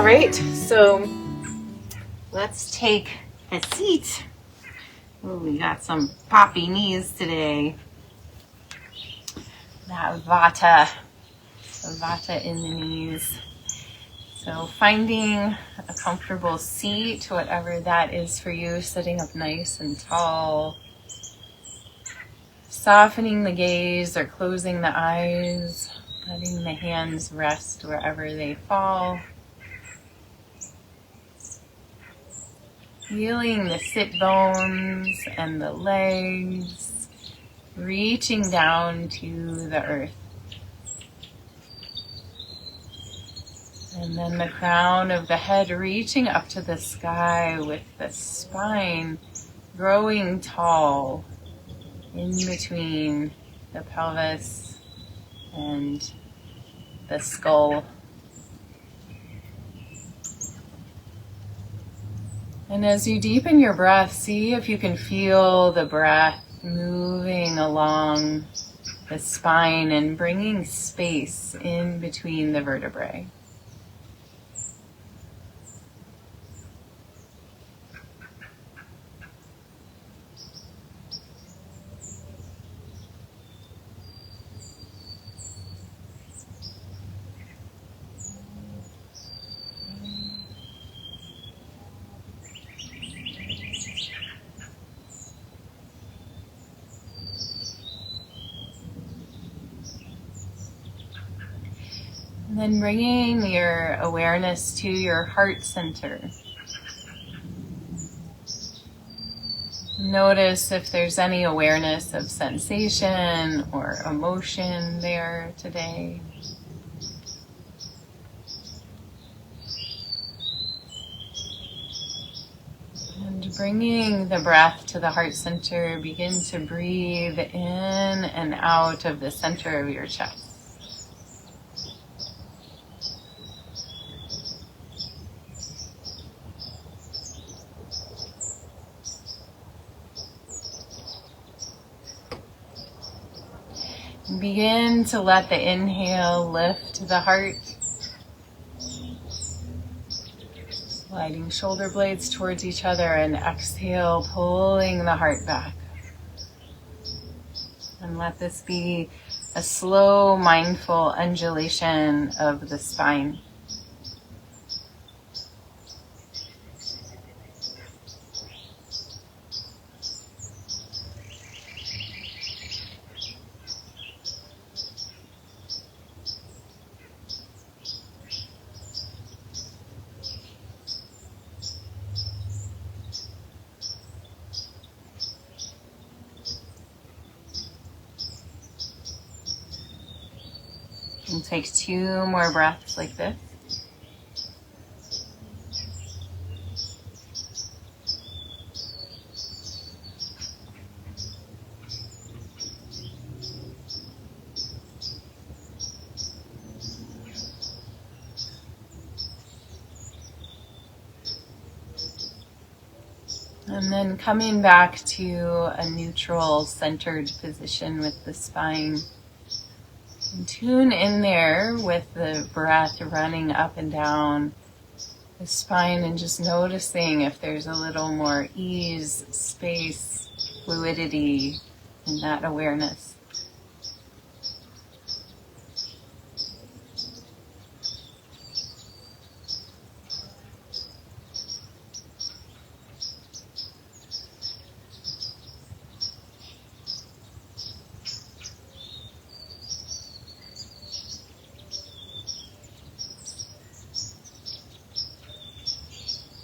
All right, so let's take a seat. Oh, we got some poppy knees today. That vata in the knees. So finding a comfortable seat, whatever that is for you, sitting up nice and tall. Softening the gaze or closing the eyes, letting the hands rest wherever they fall. Feeling the sit bones and the legs, reaching down to the earth. And then the crown of the head reaching up to the sky with the spine growing tall in between the pelvis and the skull. And as you deepen your breath, see if you can feel the breath moving along the spine and bringing space in between the vertebrae. And then bringing your awareness to your heart center. Notice if there's any awareness of sensation or emotion there today. And bringing the breath to the heart center, begin to breathe in and out of the center of your chest. Begin to let the inhale lift the heart, sliding shoulder blades towards each other, and exhale, pulling the heart back. And let this be a slow, mindful undulation of the spine. And take 2 more breaths like this. And then coming back to a neutral, centered position with the spine. And tune in there with the breath running up and down the spine and just noticing if there's a little more ease, space, fluidity in that awareness.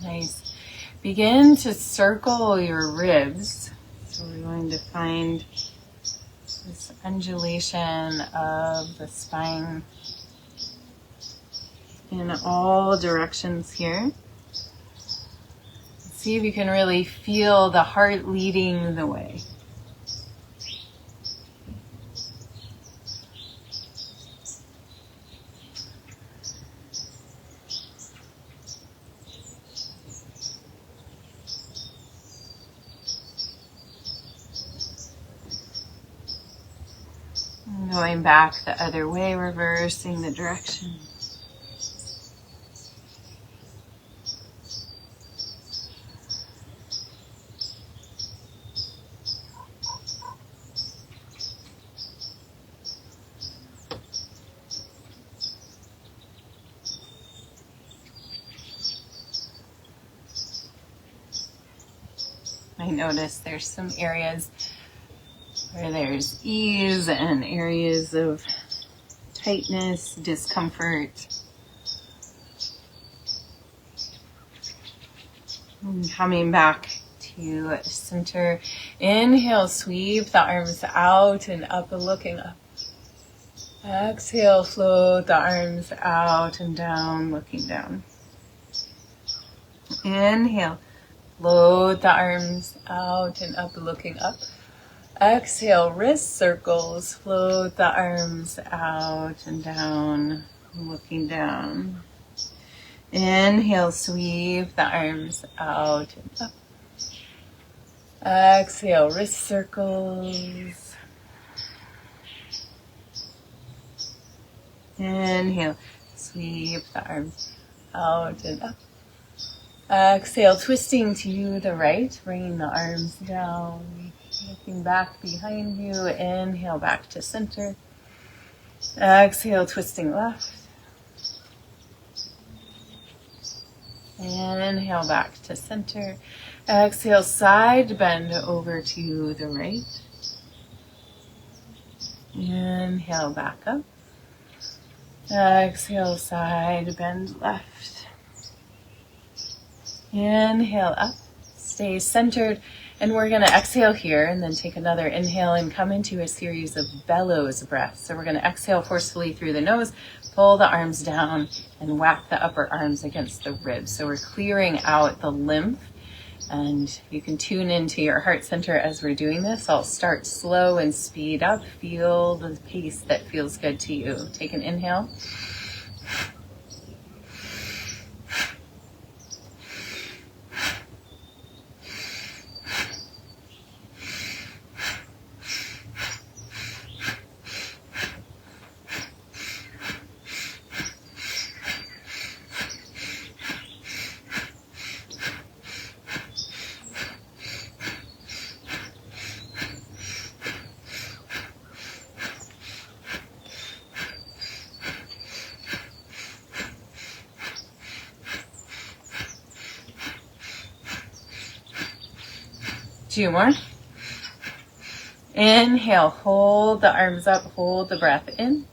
Nice. Begin to circle your ribs. So we're going to find this undulation of the spine in all directions here. See if you can really feel the heart leading the way. Going back the other way, reversing the direction. might notice there's some areas where there's ease and areas of tightness, discomfort. And coming back to center. Inhale, sweep the arms out and up and looking up. Exhale, float the arms out and down, looking down. Inhale, float the arms out and up, looking up. Exhale, wrist circles, float the arms out and down, looking down. Inhale, sweep the arms out and up. Exhale, wrist circles. Inhale, sweep the arms out and up. Exhale, twisting to the right, bringing the arms down, looking back behind you. Inhale, back to center. Exhale, twisting left. Inhale, back to center. Exhale, side bend over to the right. Inhale, back up. Exhale, side bend left. Inhale up, stay centered, and we're going to exhale here and then take another inhale and come into a series of bellows breaths. So we're going to exhale forcefully through the nose, pull the arms down, and whack the upper arms against the ribs. So we're clearing out the lymph, and you can tune into your heart center as we're doing this. I'll start slow and speed up. Feel the pace that feels good to you. Take an inhale. Two more. Inhale, hold the arms up, hold the breath in.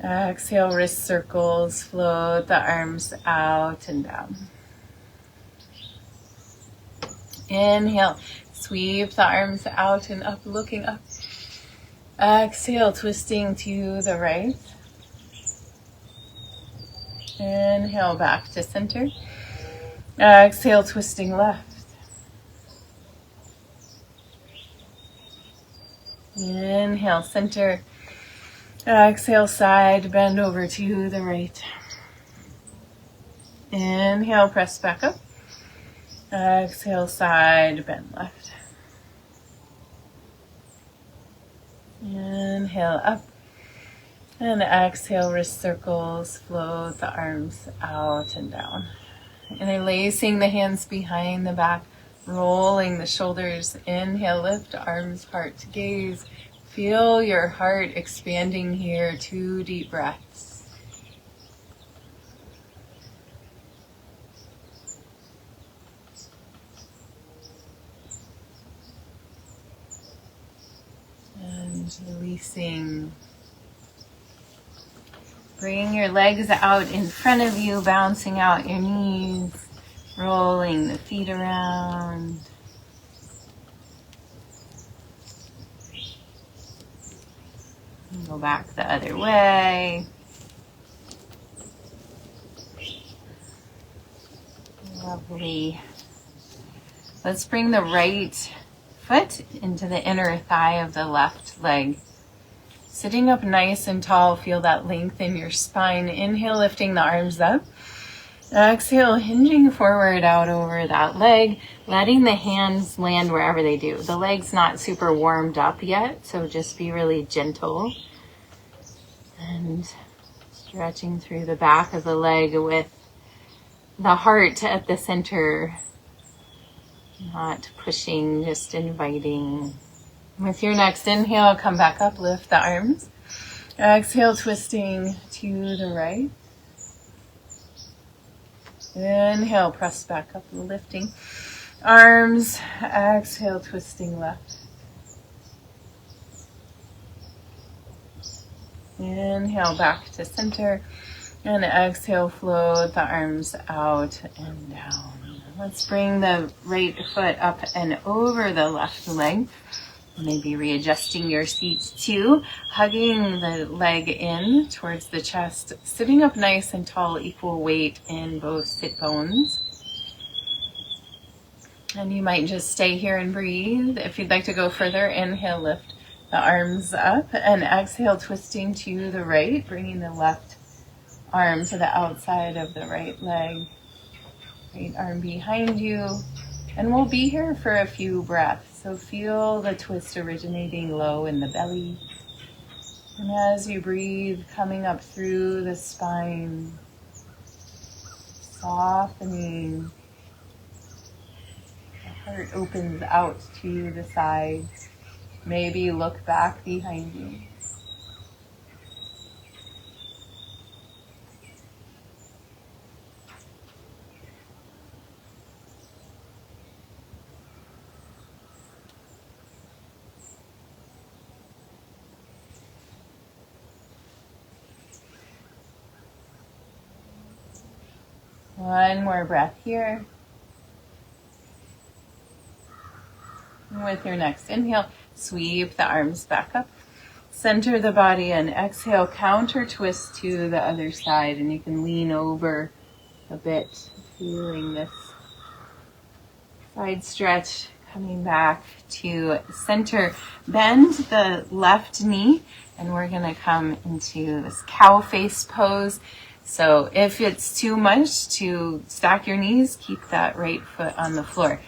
Exhale, wrist circles, float the arms out and down. Inhale, sweep the arms out and up, looking up. Exhale, twisting to the right. Inhale, back to center. Exhale, twisting left. Inhale, center. Exhale, side, bend over to the right. Inhale, press back up. Exhale, side, bend left. Inhale, up. And exhale, wrist circles, float the arms out and down. Interlacing the hands behind the back. Rolling the shoulders. Inhale, lift, arms, heart to gaze. Feel your heart expanding here. 2 deep breaths. And releasing. Bring your legs out in front of you, bouncing out your knees. Rolling the feet around. And go back the other way. Lovely. Let's bring the right foot into the inner thigh of the left leg. Sitting up nice and tall, feel that length in your spine. Inhale, lifting the arms up. Exhale, hinging forward out over that leg, letting the hands land wherever they do. The leg's not super warmed up yet, so just be really gentle. And stretching through the back of the leg with the heart at the center. Not pushing, just inviting. With your next inhale, come back up, lift the arms. Exhale, twisting to the right. Inhale, press back up, lifting. arms. Exhale, twisting left. Inhale, back to center. And exhale, float the arms out and down. Let's bring the right foot up and over the left leg. Maybe readjusting your seat too, hugging the leg in towards the chest, sitting up nice and tall, equal weight in both sit bones. And you might just stay here and breathe. If you'd like to go further, inhale, lift the arms up, and exhale, twisting to the right, bringing the left arm to the outside of the right leg, right arm behind you. And we'll be here for a few breaths. So feel the twist originating low in the belly. And as you breathe, coming up through the spine, softening. The heart opens out to the sides. Maybe look back behind you. One more breath here. And with your next inhale, sweep the arms back up. Center the body and exhale, counter twist to the other side. And you can lean over a bit, feeling this side stretch, coming back to center. Bend the left knee, and we're gonna come into this cow face pose. So if it's too much to stack your knees, keep that right foot on the floor.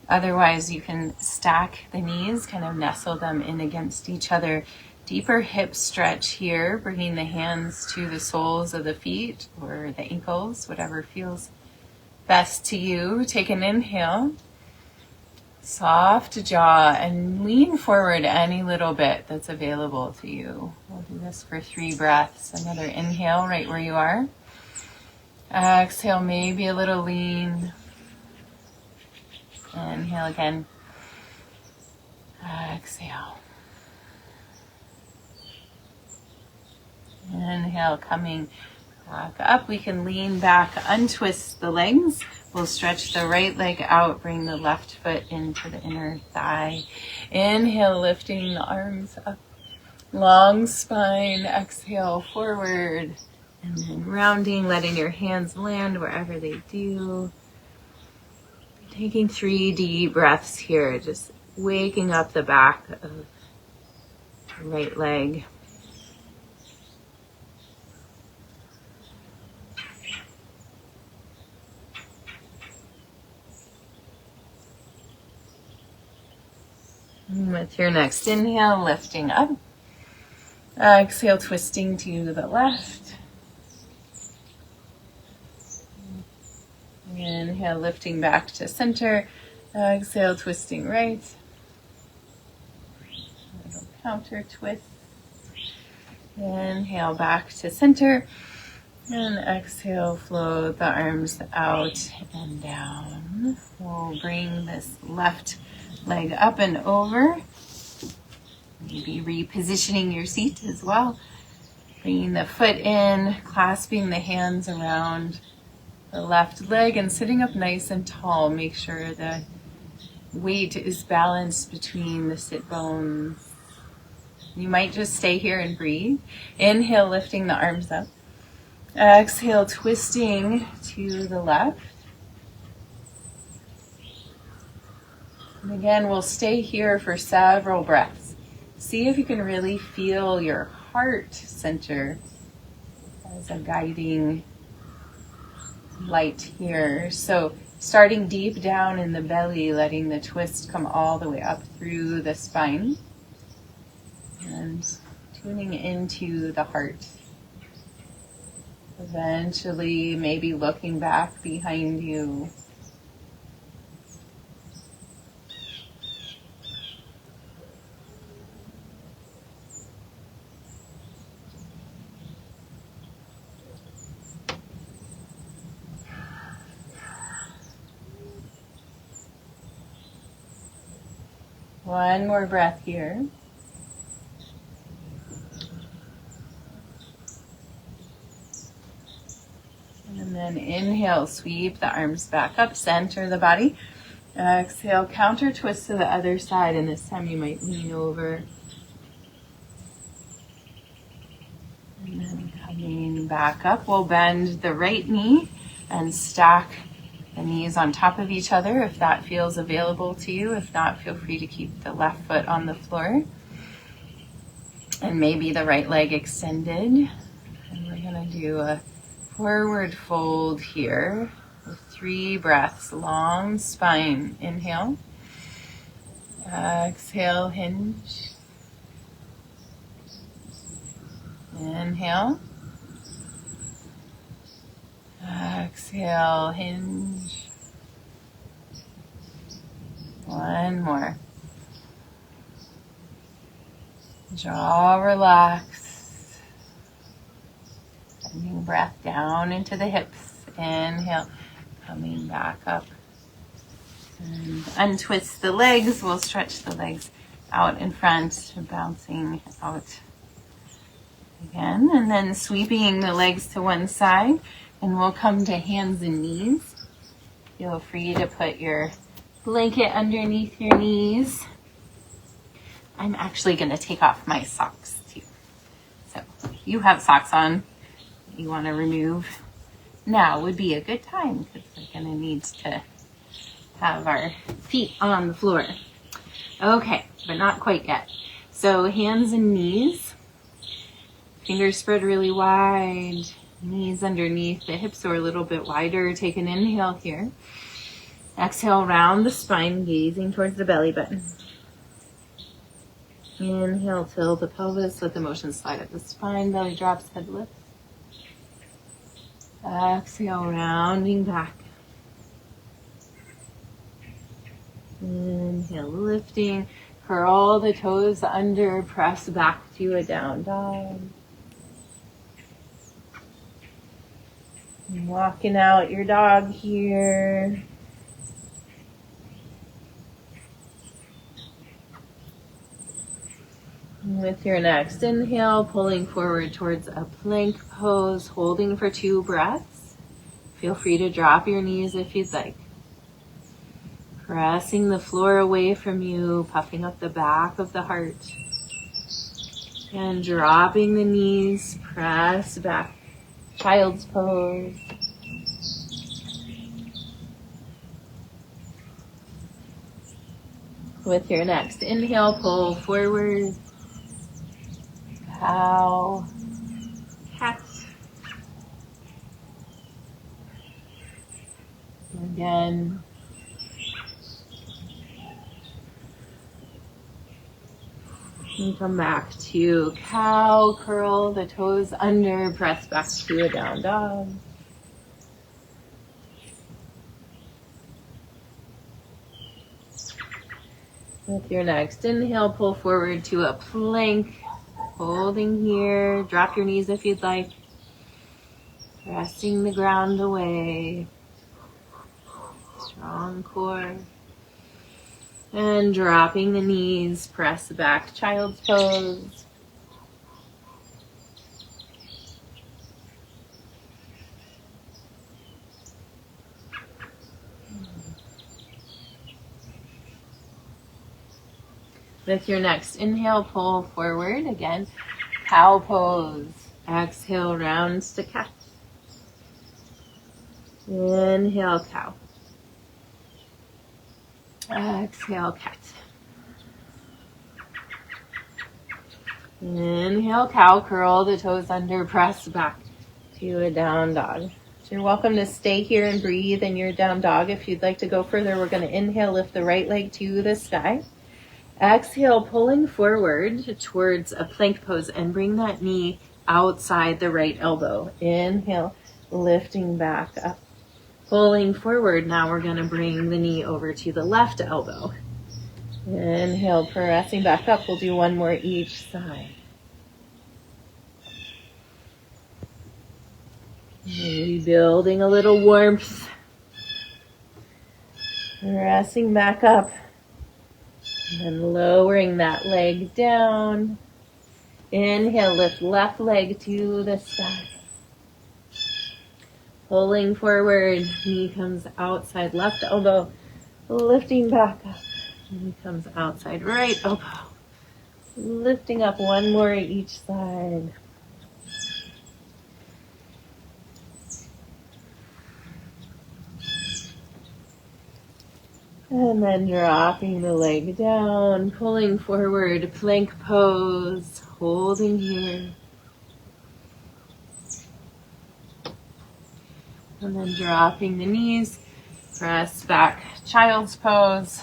Otherwise, you can stack the knees, kind of nestle them in against each other. Deeper hip stretch here, bringing the hands to the soles of the feet or the ankles, whatever feels best to you. Take an inhale, soft jaw, and lean forward any little bit that's available to you. We'll do this for 3 breaths. Another inhale right where you are. Exhale, maybe a little lean. Inhale again. Exhale. Inhale, coming back up. We can lean back, untwist the legs. We'll stretch the right leg out, bring the left foot into the inner thigh. Inhale, lifting the arms up. Long spine, exhale, forward. And then rounding, letting your hands land wherever they do. Taking 3 deep breaths here, just waking up the back of the right leg. And with your next inhale, lifting up. Exhale, twisting to the left. Inhale, lifting back to center. Exhale, twisting right. A little counter twist. Inhale, back to center. And exhale, float the arms out and down. We'll bring this left leg up and over. Maybe repositioning your seat as well. Bringing the foot in, clasping the hands around the left leg and sitting up nice and tall. Make sure the weight is balanced between the sit bones. You might just stay here and breathe. Inhale, lifting the arms up. Exhale, twisting to the left. And again, we'll stay here for several breaths. See if you can really feel your heart center as a guiding light here. So starting deep down in the belly, letting the twist come all the way up through the spine. And tuning into the heart. Eventually, maybe looking back behind you. One more breath here. And then inhale, sweep the arms back up, center the body. Exhale, counter twist to the other side, and this time you might lean over. And then coming back up, we'll bend the right knee and stack the knees on top of each other if that feels available to you. If not, feel free to keep the left foot on the floor. And maybe the right leg extended. And we're gonna do a forward fold here with 3 breaths, long spine. Inhale. Exhale, hinge. Inhale. Exhale, hinge. One more. Jaw relaxed. Sending breath down into the hips. Inhale. Coming back up. And untwist the legs. We'll stretch the legs out in front, bouncing out again. And then sweeping the legs to one side. And we'll come to hands and knees. Feel free to put your blanket underneath your knees. I'm actually going to take off my socks too. So if you have socks on that you want to remove, now would be a good time because we're going to need to have our feet on the floor. Okay, but not quite yet. So hands and knees. Fingers spread really wide. Knees underneath, the hips are a little bit wider. Take an inhale here. Exhale, round the spine, gazing towards the belly button. Inhale, tilt the pelvis, let the motion slide up the spine, belly drops, head lifts. Exhale, rounding back. Inhale, lifting. Curl the toes under, press back to a down dog. Walking out your dog here. With your next inhale, pulling forward towards a plank pose, holding for 2 breaths. Feel free to drop your knees if you'd like. Pressing the floor away from you, puffing up the back of the heart. And dropping the knees, press back. Child's pose. With your next inhale, pull forward. Cow, cat. Again. And come back to cow, curl the toes under, press back to a down dog. With your next inhale, pull forward to a plank, holding here, drop your knees if you'd like, pressing the ground away, strong core. And dropping the knees, press back, child's pose. With your next inhale, pull forward again, cow pose. Exhale, rounds to cat. Inhale, cow. Exhale, cat. Inhale, cow, curl the toes under, press back to a down dog. So you're welcome to stay here and breathe in your down dog. If you'd like to go further, we're going to inhale, lift the right leg to the sky. Exhale, pulling forward towards a plank pose and bring that knee outside the right elbow. Inhale, lifting back up. Pulling forward, now we're going to bring the knee over to the left elbow. Inhale, pressing back up. We'll do one more each side. Maybe building a little warmth. Pressing back up. And then lowering that leg down. Inhale, lift left leg to the sky. Pulling forward, knee comes outside, left elbow lifting back up. Knee comes outside, right elbow lifting up, one more each side. And then dropping the leg down, pulling forward, plank pose, holding here. And then dropping the knees, press back, child's pose.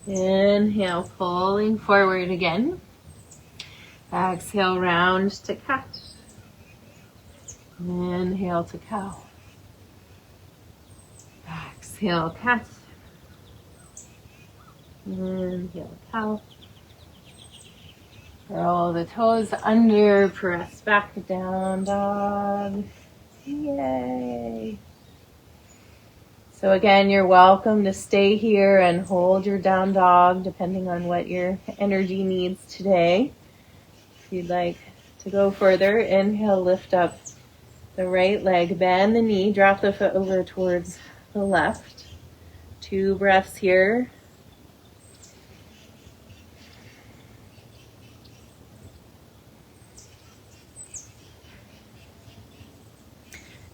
Inhale, pulling forward again. Exhale, round to cat. Inhale to cow. Exhale, cat. Inhale, cow. Roll the toes under, press back, down dog. Yay. So again, you're welcome to stay here and hold your down dog depending on what your energy needs today. If you'd like to go further, inhale, lift up the right leg, bend the knee, drop the foot over towards the left. 2 breaths here.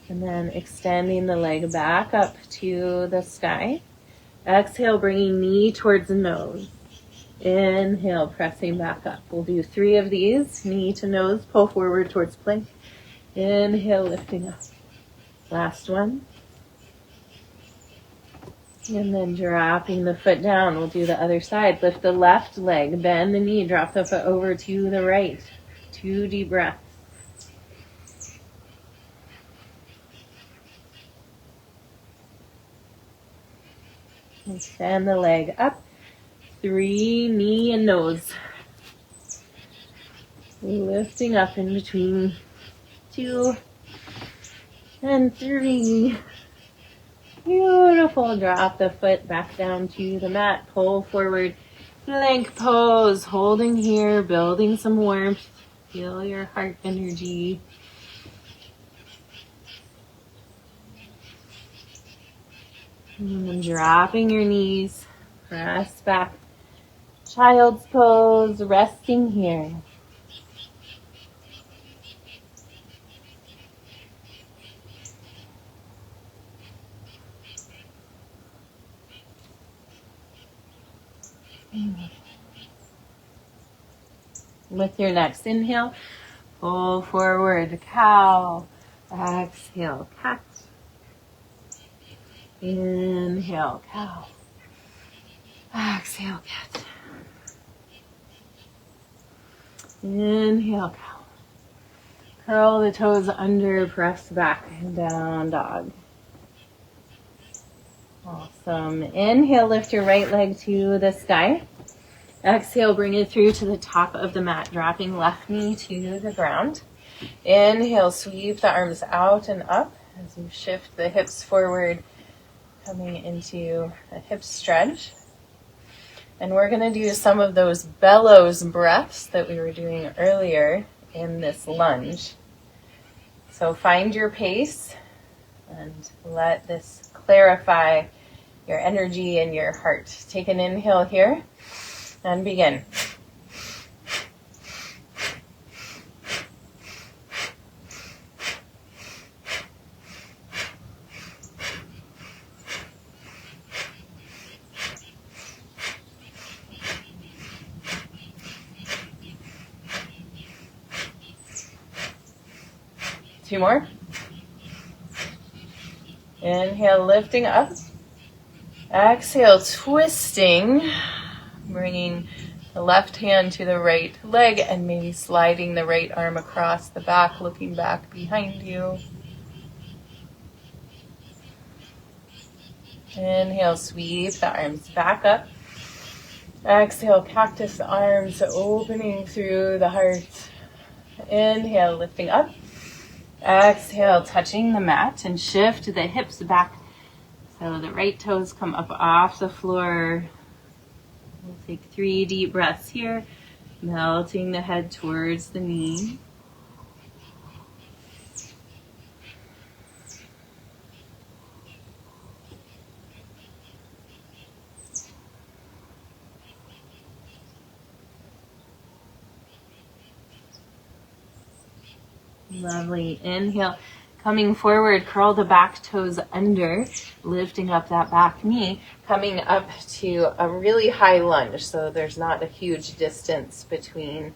And then extending the leg back up to the sky. Exhale, bringing knee towards the nose. Inhale, pressing back up. We'll do 3 of these. Knee to nose, pull forward towards plank. Inhale, lifting up. Last one. And then dropping the foot down. We'll do the other side. Lift the left leg, bend the knee, drop the foot over to the right. 2 deep breaths. Extend the leg up. 3, knee and nose. Lifting up in between 2 and 3. Beautiful. Drop the foot back down to the mat. Pull forward. Plank pose. Holding here. Building some warmth. Feel your heart energy. And then dropping your knees. Press back. Child's pose. Resting here. With your next inhale, pull forward, cow. Exhale, cat. Inhale, cow. Exhale, cat. Inhale, cow. Curl the toes under, press back, down dog. Awesome. Inhale, lift your right leg to the sky. Exhale, bring it through to the top of the mat, dropping left knee to the ground. Inhale, sweep the arms out and up as you shift the hips forward, coming into a hip stretch. And we're going to do some of those bellows breaths that we were doing earlier in this lunge. So find your pace and let this clarify your energy and your heart. Take an inhale here. And begin. Two more. Inhale, lifting up. Exhale, twisting. Bringing the left hand to the right leg and maybe sliding the right arm across the back, looking back behind you. Inhale, sweep the arms back up. Exhale, cactus arms opening through the heart. Inhale, lifting up. Exhale, touching the mat and shift the hips back so the right toes come up off the floor. We'll take 3 deep breaths here, melting the head towards the knee. Lovely. Inhale. Coming forward, curl the back toes under, lifting up that back knee, coming up to a really high lunge, so there's not a huge distance between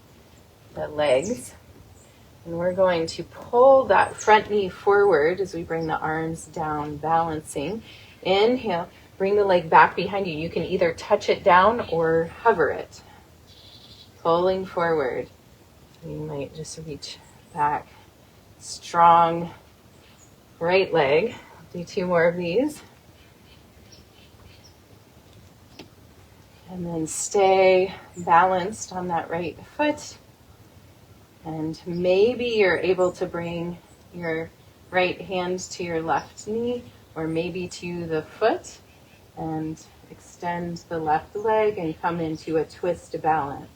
the legs. And we're going to pull that front knee forward as we bring the arms down, balancing. Inhale, bring the leg back behind you. You can either touch it down or hover it. Pulling forward. You might just reach back. Strong right leg. Do 2 more of these. And then stay balanced on that right foot. And maybe you're able to bring your right hand to your left knee or maybe to the foot and extend the left leg and come into a twist balance.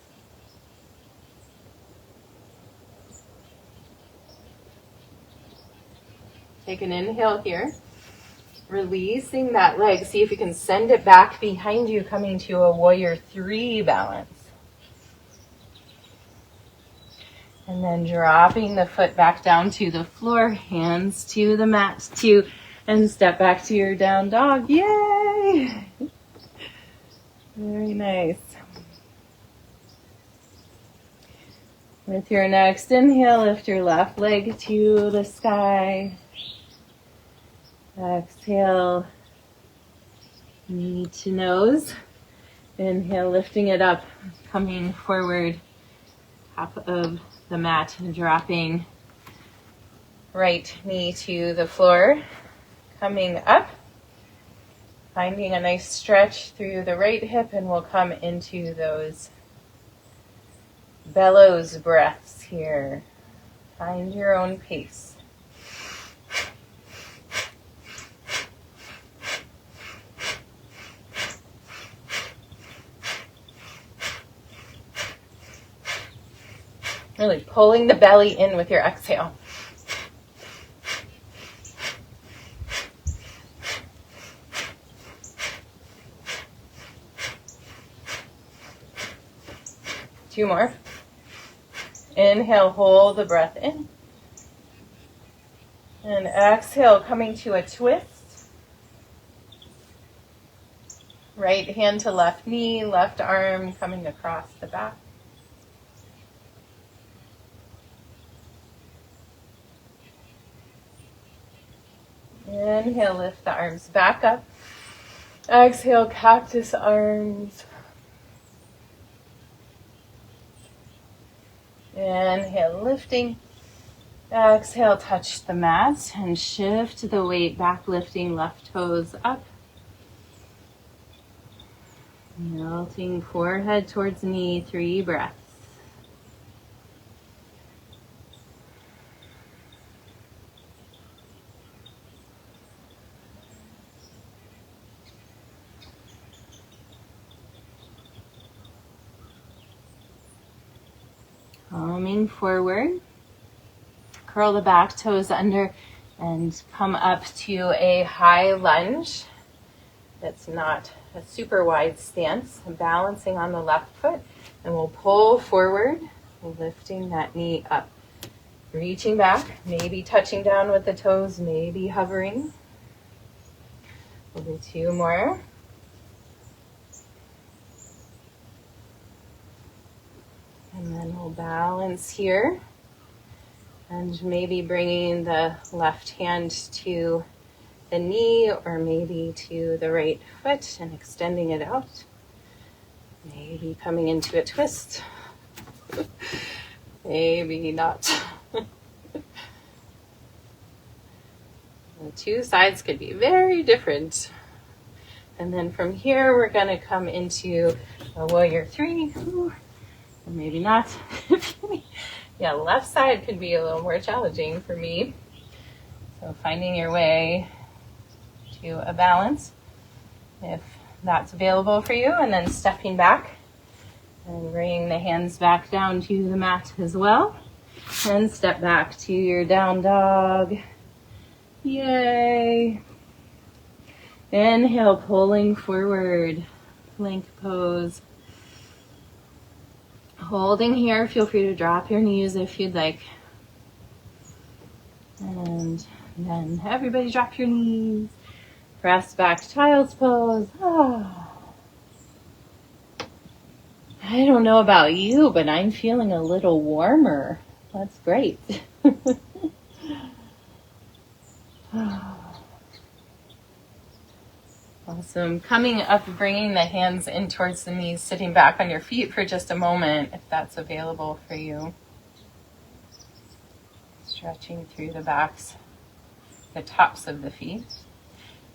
Take an inhale here, releasing that leg. See if you can send it back behind you, coming to a warrior 3 balance. And then dropping the foot back down to the floor, hands to the mat 2, and step back to your down dog. Yay! Very nice. With your next inhale, lift your left leg to the sky. Exhale, knee to nose. Inhale, lifting it up, coming forward, top of the mat, and dropping right knee to the floor. Coming up, finding a nice stretch through the right hip, and we'll come into those bellows breaths here. Find your own pace. Really pulling the belly in with your exhale. Two more. Inhale, hold the breath in. And exhale, coming to a twist. Right hand to left knee, left arm coming across the back. Inhale, lift the arms back up. Exhale, cactus arms. Inhale, lifting. Exhale, touch the mat and shift the weight back, lifting left toes up. Melting forehead towards knee, 3 breaths. Coming forward, curl the back toes under and come up to a high lunge. That's not a super wide stance. Balancing on the left foot, and we'll pull forward, lifting that knee up. Reaching back, maybe touching down with the toes, maybe hovering. We'll do 2 more. And then we'll balance here. And maybe bringing the left hand to the knee or maybe to the right foot and extending it out. Maybe coming into a twist. Maybe not. The 2 sides could be very different. And then from here, we're going to come into a warrior three. Ooh, or maybe not. Yeah, left side could be a little more challenging for me. So finding your way to a balance, if that's available for you, and then stepping back and bringing the hands back down to the mat as well. And step back to your down dog. Yay! Inhale, pulling forward, plank pose. Holding here, feel free to drop your knees if you'd like. And then everybody drop your knees. Press back to child's pose. I don't know about you, but I'm feeling a little warmer. That's great. Awesome. Coming up, bringing the hands in towards the knees, sitting back on your feet for just a moment, if that's available for you. Stretching through the backs, the tops of the feet.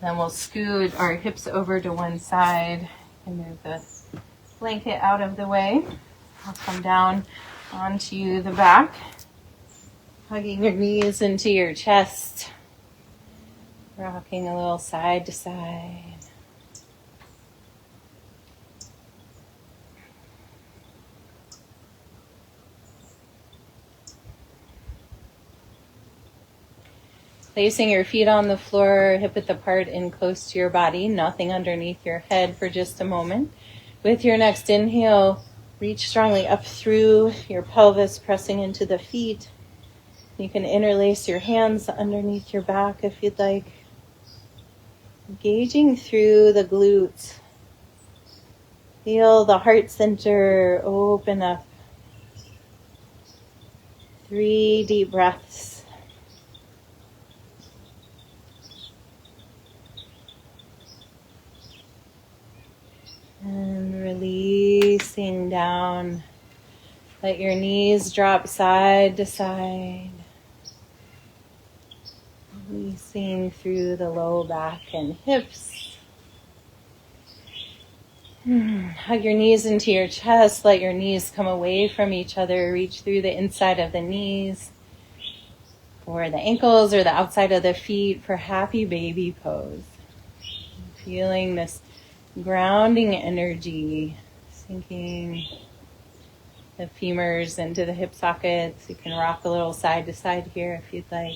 Then we'll scoot our hips over to one side and move the blanket out of the way. I'll come down onto the back, hugging your knees into your chest, rocking a little side to side. Placing your feet on the floor, hip width apart and close to your body, nothing underneath your head for just a moment. With your next inhale, reach strongly up through your pelvis, pressing into the feet. You can interlace your hands underneath your back if you'd like. Engaging through the glutes. Feel the heart center open up. 3 deep breaths. And releasing down. Let your knees drop side to side. Releasing through the low back and hips. Hug your knees into your chest. Let your knees come away from each other. Reach through the inside of the knees. Or the ankles or the outside of the feet for happy baby pose. Feeling this grounding energy, sinking the femurs into the hip sockets. You can rock a little side to side here if you'd like.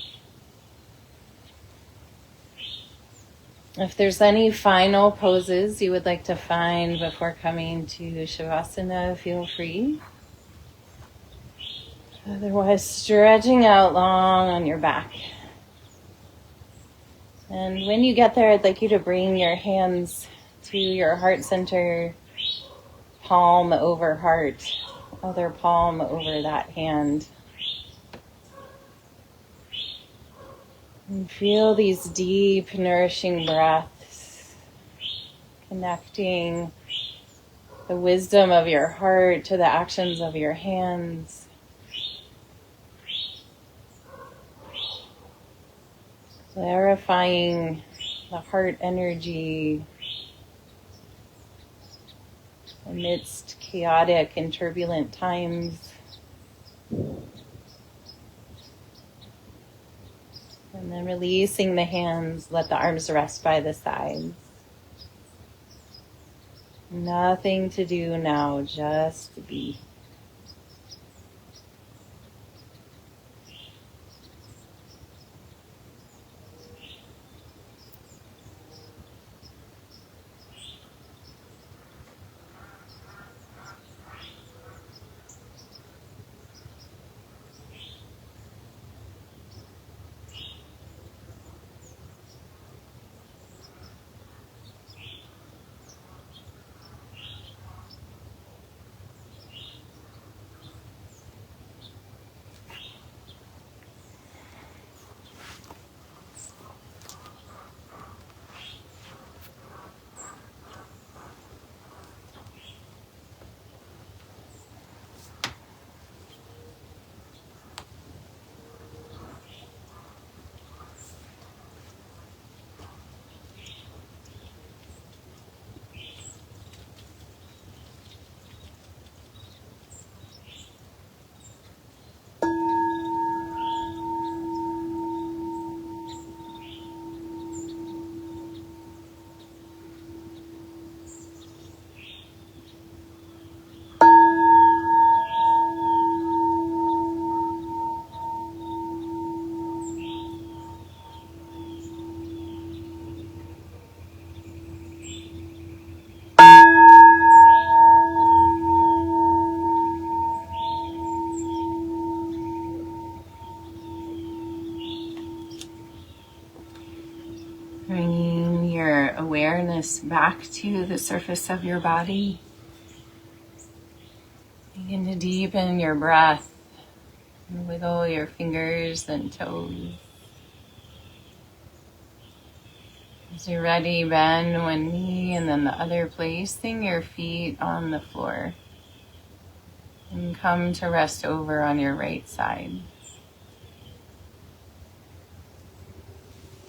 If there's any final poses you would like to find before coming to Shavasana, feel free. Otherwise, stretching out long on your back. And when you get there, I'd like you to bring your hands to your heart center, palm over heart, other palm over that hand. And feel these deep, nourishing breaths, connecting the wisdom of your heart to the actions of your hands. Clarifying the heart energy amidst chaotic and turbulent times. And then releasing the hands, let the arms rest by the sides. Nothing to do now, just to be. awareness back to the surface of your body. Begin to deepen your breath and wiggle your fingers and toes. As you're ready, bend one knee and then the other, placing your feet on the floor. And come to rest over on your right side.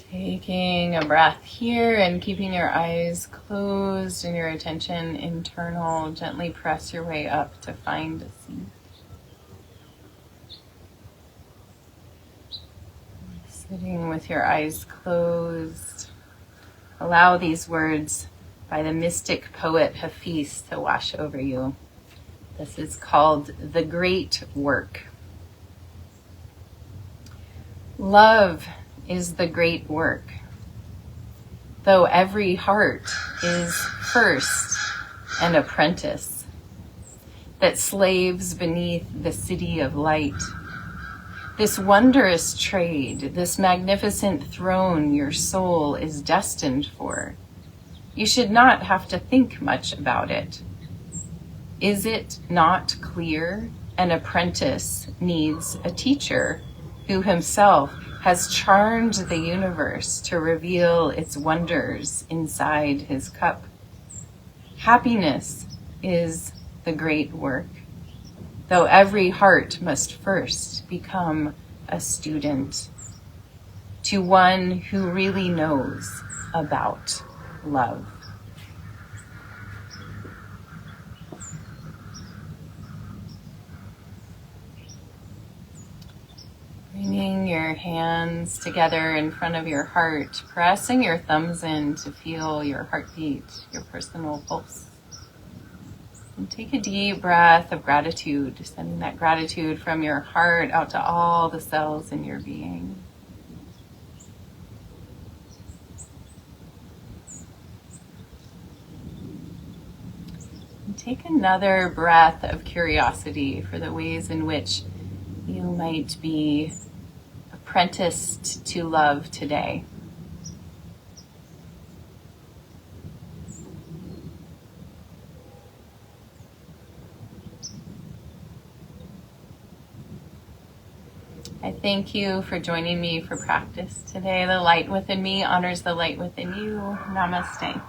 Taking a breath here and keeping your eyes closed and your attention internal. Gently press your way up to find a seat. Sitting with your eyes closed. Allow these words by the mystic poet Hafiz to wash over you. This is called The Great Work. Love is the great work, though every heart is first an apprentice that slaves beneath the city of light. This wondrous trade, this magnificent throne your soul is destined for. You should not have to think much about it. Is it not clear? An apprentice needs a teacher who himself has charmed the universe to reveal its wonders inside his cup. Happiness is the great work, though every heart must first become a student to one who really knows about love. Bringing your hands together in front of your heart, pressing your thumbs in to feel your heartbeat, your personal pulse. And take a deep breath of gratitude, sending that gratitude from your heart out to all the cells in your being. And take another breath of curiosity for the ways in which you might be apprenticed to love today. I thank you for joining me for practice today. The light within me honors the light within you. Namaste.